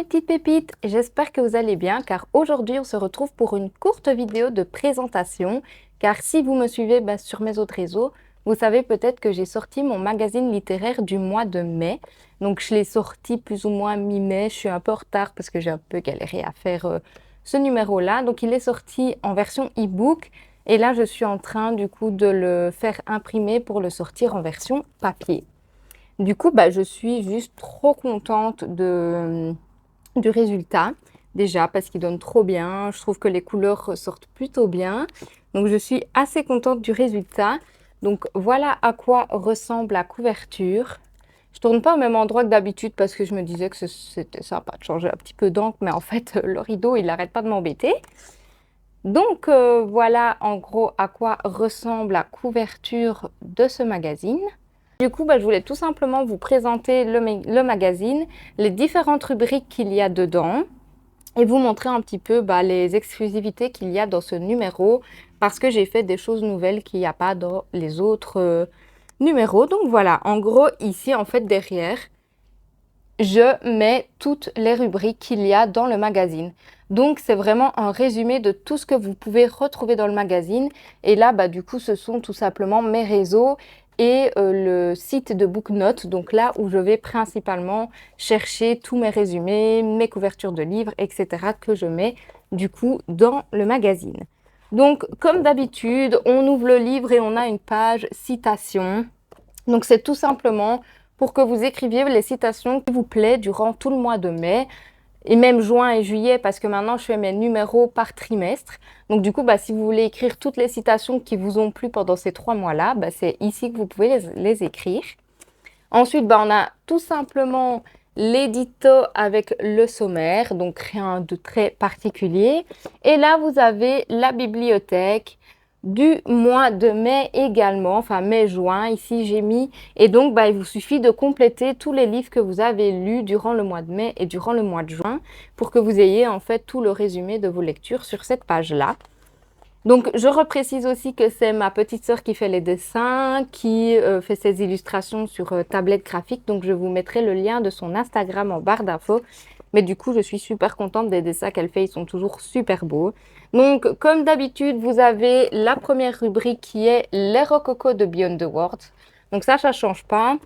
petites pépites, j'espère que vous allez bien car aujourd'hui on se retrouve pour une courte vidéo de présentation car si vous me suivez sur mes autres réseaux, vous savez peut-être que j'ai sorti mon magazine littéraire du mois de mai. Donc je l'ai sorti plus ou moins mi-mai, je suis un peu en retard parce que j'ai un peu galéré à faire ce numéro-là. Donc il est sorti en version e-book et là je suis en train du coup de le faire imprimer pour le sortir en version papier. Du coup, je suis juste trop contente du résultat, déjà parce qu'il donne trop bien. Je trouve que les couleurs ressortent plutôt bien. Donc, je suis assez contente du résultat. Donc, voilà à quoi ressemble la couverture. Je tourne pas au même endroit que d'habitude parce que je me disais que c'était sympa de changer un petit peu d'encre. Mais en fait, le rideau, il n'arrête pas de m'embêter. Donc, voilà en gros à quoi ressemble la couverture de ce magazine. Du coup, je voulais tout simplement vous présenter le magazine, les différentes rubriques qu'il y a dedans et vous montrer un petit peu les exclusivités qu'il y a dans ce numéro parce que j'ai fait des choses nouvelles qu'il n'y a pas dans les autres numéros. Donc voilà, en gros, ici, en fait, derrière, je mets toutes les rubriques qu'il y a dans le magazine. Donc, c'est vraiment un résumé de tout ce que vous pouvez retrouver dans le magazine. Et là, du coup, ce sont tout simplement mes réseaux et le site de BookNote, donc là où je vais principalement chercher tous mes résumés, mes couvertures de livres, etc. que je mets du coup dans le magazine. Donc, comme d'habitude, on ouvre le livre et on a une page citation. Donc, c'est tout simplement pour que vous écriviez les citations qui vous plaît durant tout le mois de mai et même juin et juillet parce que maintenant je fais mes numéros par trimestre. Donc du coup, si vous voulez écrire toutes les citations qui vous ont plu pendant ces 3 mois-là, c'est ici que vous pouvez les écrire. Ensuite, on a tout simplement l'édito avec le sommaire, donc rien de très particulier. Et là, vous avez la bibliothèque du mois de mai également, enfin mai-juin, ici j'ai mis. Et donc, il vous suffit de compléter tous les livres que vous avez lus durant le mois de mai et durant le mois de juin pour que vous ayez en fait tout le résumé de vos lectures sur cette page-là. Donc, je reprécise aussi que c'est ma petite sœur qui fait les dessins, qui fait ses illustrations sur tablette graphique. Donc, je vous mettrai le lien de son Instagram en barre d'infos. Mais du coup, je suis super contente des dessins qu'elle fait. Ils sont toujours super beaux. Donc, comme d'habitude, vous avez la première rubrique qui est les rococo de Beyond the Words. Donc, ça ne change pas.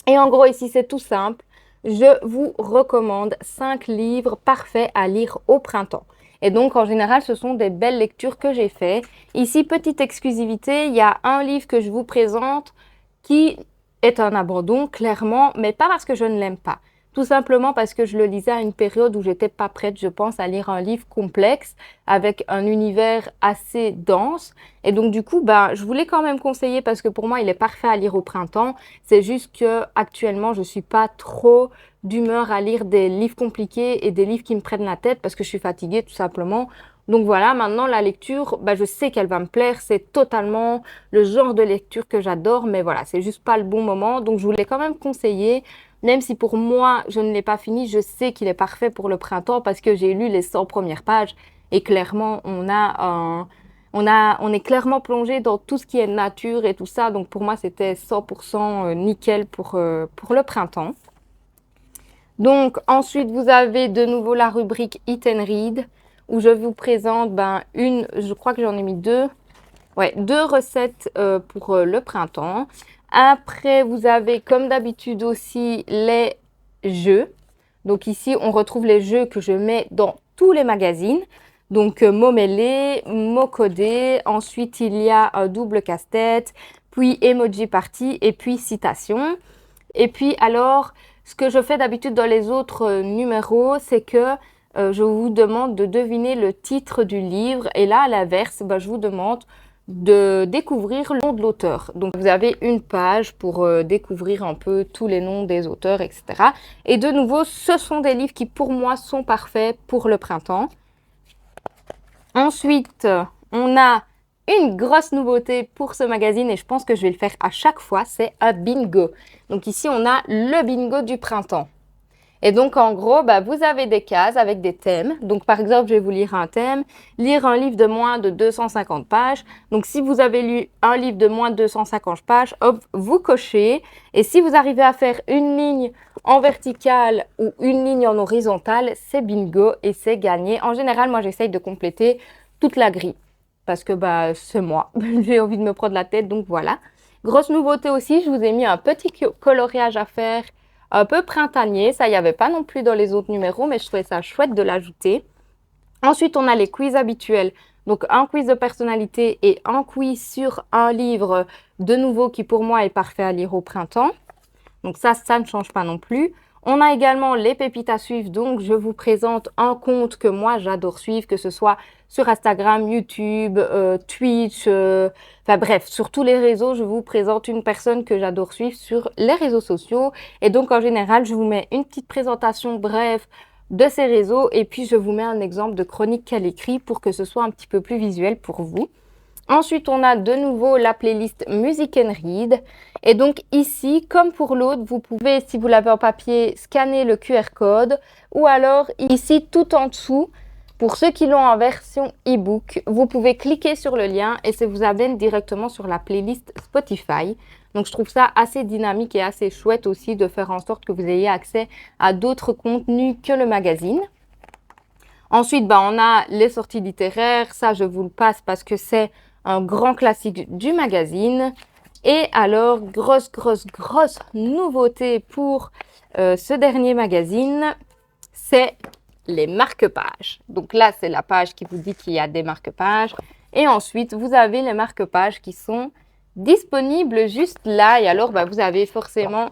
Et en gros, ici, c'est tout simple. Je vous recommande 5 livres parfaits à lire au printemps. Et donc, en général, ce sont des belles lectures que j'ai faites. Ici, petite exclusivité, il y a un livre que je vous présente qui est un abandon, clairement, mais pas parce que je ne l'aime pas. Tout simplement parce que je le lisais à une période où j'étais pas prête, je pense, à lire un livre complexe avec un univers assez dense. Et donc, du coup, je voulais quand même conseiller parce que pour moi, il est parfait à lire au printemps. C'est juste que actuellement, je suis pas trop d'humeur à lire des livres compliqués et des livres qui me prennent la tête parce que je suis fatiguée, tout simplement. Donc voilà, maintenant la lecture, je sais qu'elle va me plaire, c'est totalement le genre de lecture que j'adore, mais voilà, c'est juste pas le bon moment. Donc je voulais quand même conseiller, même si pour moi je ne l'ai pas fini, je sais qu'il est parfait pour le printemps parce que j'ai lu les 100 premières pages et clairement on est clairement plongé dans tout ce qui est nature et tout ça. Donc pour moi c'était 100% nickel pour le printemps. Donc ensuite vous avez de nouveau la rubrique Eat and Read où je vous présente je crois que j'en ai mis deux recettes pour le printemps. Après, vous avez comme d'habitude aussi les jeux. Donc ici, on retrouve les jeux que je mets dans tous les magazines. Donc mots mêlés, mots codés. Ensuite, il y a un double casse-tête, puis emoji party et puis citation. Et puis alors, ce que je fais d'habitude dans les autres numéros, c'est que je vous demande de deviner le titre du livre. Et là, à l'inverse, je vous demande de découvrir le nom de l'auteur. Donc, vous avez une page pour découvrir un peu tous les noms des auteurs, etc. Et de nouveau, ce sont des livres qui, pour moi, sont parfaits pour le printemps. Ensuite, on a une grosse nouveauté pour ce magazine et je pense que je vais le faire à chaque fois, c'est un bingo. Donc ici, on a le bingo du printemps. Et donc, en gros, bah, vous avez des cases avec des thèmes. Donc, par exemple, je vais vous lire un thème, lire un livre de moins de 250 pages. Donc, si vous avez lu un livre de moins de 250 pages, hop, vous cochez. Et si vous arrivez à faire une ligne en verticale ou une ligne en horizontale, c'est bingo et c'est gagné. En général, moi, j'essaye de compléter toute la grille parce que bah, c'est moi. J'ai envie de me prendre la tête, donc voilà. Grosse nouveauté aussi, je vous ai mis un petit coloriage à faire un peu printanier. Ça, il n'y avait pas non plus dans les autres numéros, mais je trouvais ça chouette de l'ajouter. Ensuite, on a les quiz habituels. Donc, un quiz de personnalité et un quiz sur un livre de nouveau qui, pour moi, est parfait à lire au printemps. Donc ça ne change pas non plus. On a également les pépites à suivre. Donc, je vous présente un compte que moi, j'adore suivre, que ce soit sur Instagram, YouTube, Twitch, enfin bref, sur tous les réseaux, je vous présente une personne que j'adore suivre sur les réseaux sociaux. Et donc, en général, je vous mets une petite présentation brève de ces réseaux et puis je vous mets un exemple de chronique qu'elle écrit pour que ce soit un petit peu plus visuel pour vous. Ensuite, on a de nouveau la playlist Music and Read. Et donc ici, comme pour l'autre, vous pouvez, si vous l'avez en papier, scanner le QR code. Ou alors ici, tout en dessous, pour ceux qui l'ont en version e-book, vous pouvez cliquer sur le lien et ça vous amène directement sur la playlist Spotify. Donc je trouve ça assez dynamique et assez chouette aussi de faire en sorte que vous ayez accès à d'autres contenus que le magazine. Ensuite, bah, on a les sorties littéraires. Ça, je vous le passe parce que c'est un grand classique du magazine. Et alors, grosse nouveauté pour ce dernier magazine, c'est les marque-pages. Donc là, c'est la page qui vous dit qu'il y a des marque-pages. Et ensuite, vous avez les marque-pages qui sont disponibles juste là. Et alors, bah, vous avez forcément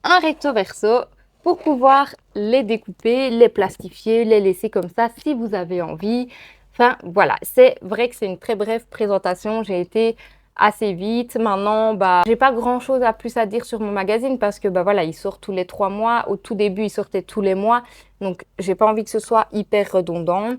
un recto verso pour pouvoir les découper, les plastifier, les laisser comme ça si vous avez envie. Enfin, voilà, c'est vrai que c'est une très brève présentation. J'ai été assez vite. Maintenant, bah, j'ai pas grand-chose à plus à dire sur mon magazine parce que, bah voilà, il sort tous les 3 mois. Au tout début, il sortait tous les mois. Donc, j'ai pas envie que ce soit hyper redondant.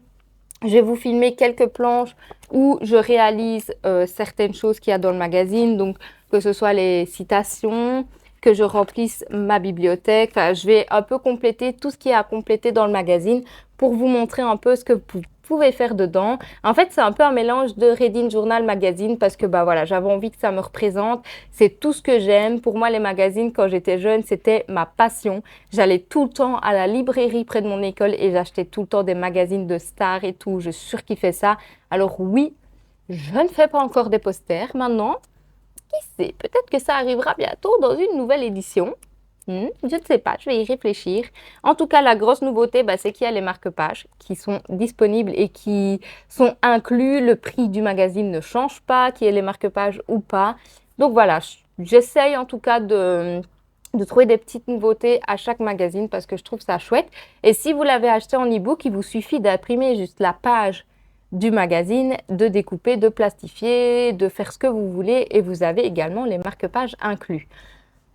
Je vais vous filmer quelques planches où je réalise certaines choses qu'il y a dans le magazine. Donc, que ce soit les citations, que je remplisse ma bibliothèque. Enfin, je vais un peu compléter tout ce qui est à compléter dans le magazine pour vous montrer un peu ce que vous pouvez faire dedans. En fait, c'est un peu un mélange de Reading Journal magazine parce que bah voilà, j'avais envie que ça me représente. C'est tout ce que j'aime. Pour moi, les magazines, quand j'étais jeune, c'était ma passion. J'allais tout le temps à la librairie près de mon école et j'achetais tout le temps des magazines de stars et tout. Je surkiffais ça. Alors oui, je ne fais pas encore des posters maintenant. Qui sait, peut-être que ça arrivera bientôt dans une nouvelle édition. Je ne sais pas, je vais y réfléchir. En tout cas, la grosse nouveauté, bah, c'est qu'il y a les marque-pages qui sont disponibles et qui sont inclus. Le prix du magazine ne change pas, qu'il y ait les marque-pages ou pas. Donc voilà, j'essaye en tout cas de trouver des petites nouveautés à chaque magazine parce que je trouve ça chouette. Et si vous l'avez acheté en e-book, il vous suffit d'imprimer juste la page du magazine, de découper, de plastifier, de faire ce que vous voulez et vous avez également les marque-pages inclus.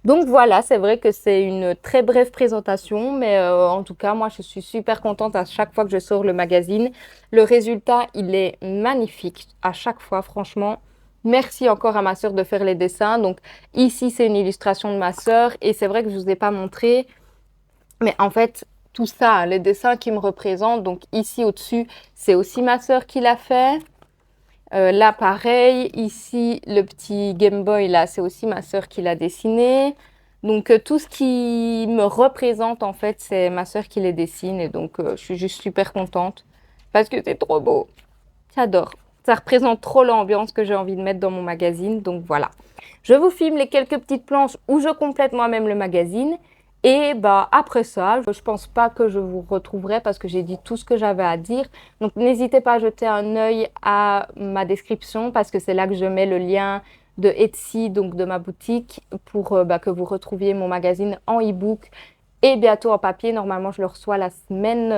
Donc voilà, c'est vrai que c'est une très brève présentation, mais en tout cas, moi, je suis super contente à chaque fois que je sors le magazine. Le résultat, il est magnifique à chaque fois, franchement. Merci encore à ma sœur de faire les dessins. Donc ici, c'est une illustration de ma sœur et c'est vrai que je ne vous ai pas montré, mais en fait, tout ça, les dessins qui me représentent, donc ici au-dessus, c'est aussi ma sœur qui l'a fait. Là, pareil, ici, le petit Game Boy, là, c'est aussi ma sœur qui l'a dessiné. Donc, tout ce qui me représente, en fait, c'est ma sœur qui les dessine. Et donc, je suis juste super contente parce que c'est trop beau. J'adore. Ça représente trop l'ambiance que j'ai envie de mettre dans mon magazine. Donc, voilà. Je vous filme les quelques petites planches où je complète moi-même le magazine. Et bah, après ça, je pense pas que je vous retrouverai parce que j'ai dit tout ce que j'avais à dire. Donc n'hésitez pas à jeter un œil à ma description parce que c'est là que je mets le lien de Etsy, donc de ma boutique, pour bah, que vous retrouviez mon magazine en e-book et bientôt en papier. Normalement, je le reçois la semaine.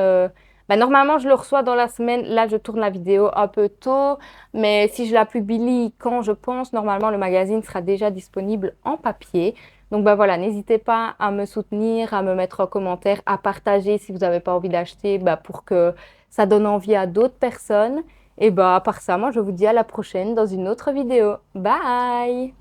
Normalement, je le reçois dans la semaine. Là, je tourne la vidéo un peu tôt, mais si je la publie quand je pense, normalement, le magazine sera déjà disponible en papier. Donc bah voilà, n'hésitez pas à me soutenir, à me mettre en commentaire, à partager si vous n'avez pas envie d'acheter pour que ça donne envie à d'autres personnes. Et bah à part ça, moi je vous dis à la prochaine dans une autre vidéo. Bye!